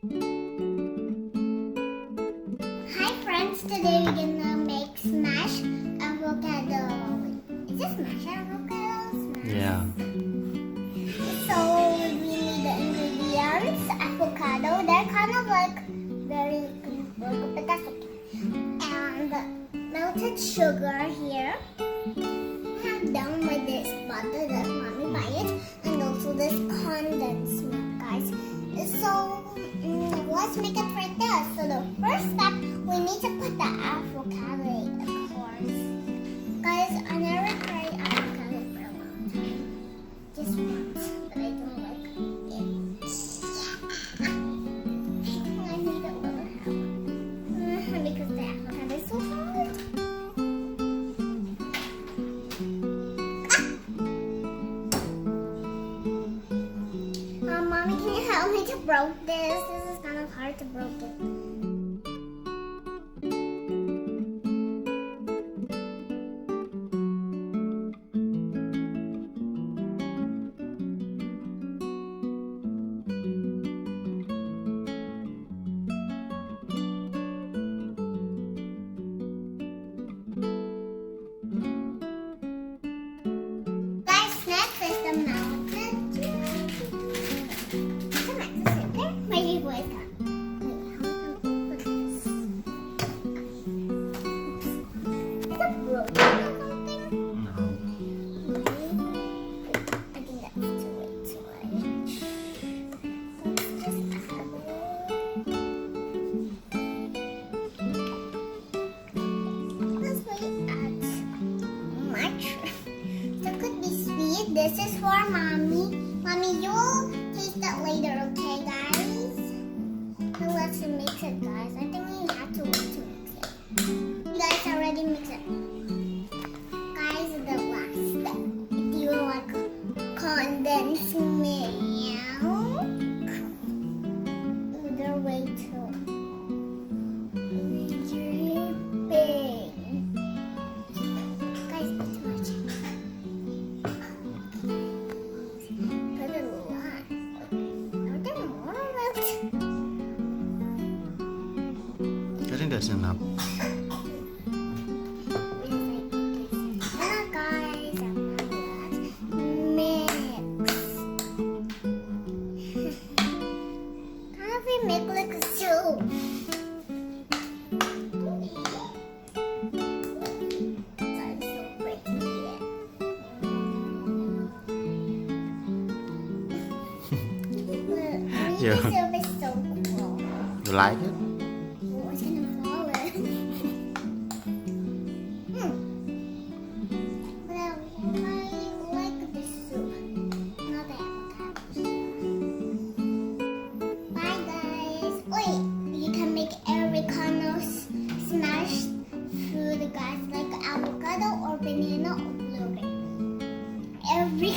Hi friends, today we're gonna make smashed avocado. Is this smashed avocado? Yeah. So we need the ingredients: avocado. They're kind of like very good, but that's okay. And melted sugar here. I have done with this butter that mommy buy it, and also this condensed milk, guys. So let's make it right there. So the first step, we need to put the avocado, of course. Guys, I never tried avocado for a long time. Just once, but I don't like it. I need a little help. Because the avocado is so hard. Mommy, can you help me to broke this? This is kind of hard to broke it. Guys, next is the melted my voice got. Wait, how am I gonna put this? Is it broken or something? No. I think that's too much. Let's just add it. Let's really add much. So it could be sweet. This is for mommy. Mommy, you'll taste it later, okay, guys? Now let's mix it, guys. I think you have to wait to mix it. You guys already mix it. Guys, the last step. Do you like condensed milk? Either way too. Really big. Guys, it's too much. Put a lot. Are there more milk? I think that's enough. Hello guys, I'm gonna mix. How do we make like a soup? That's so pretty. Yeah. This soup is so cool. You like it? Oh, it's gonna fall in. But I like the soup, not the avocado. Bye guys. Wait, you can make every kind of smashed food, guys, like avocado or banana or blueberry. Every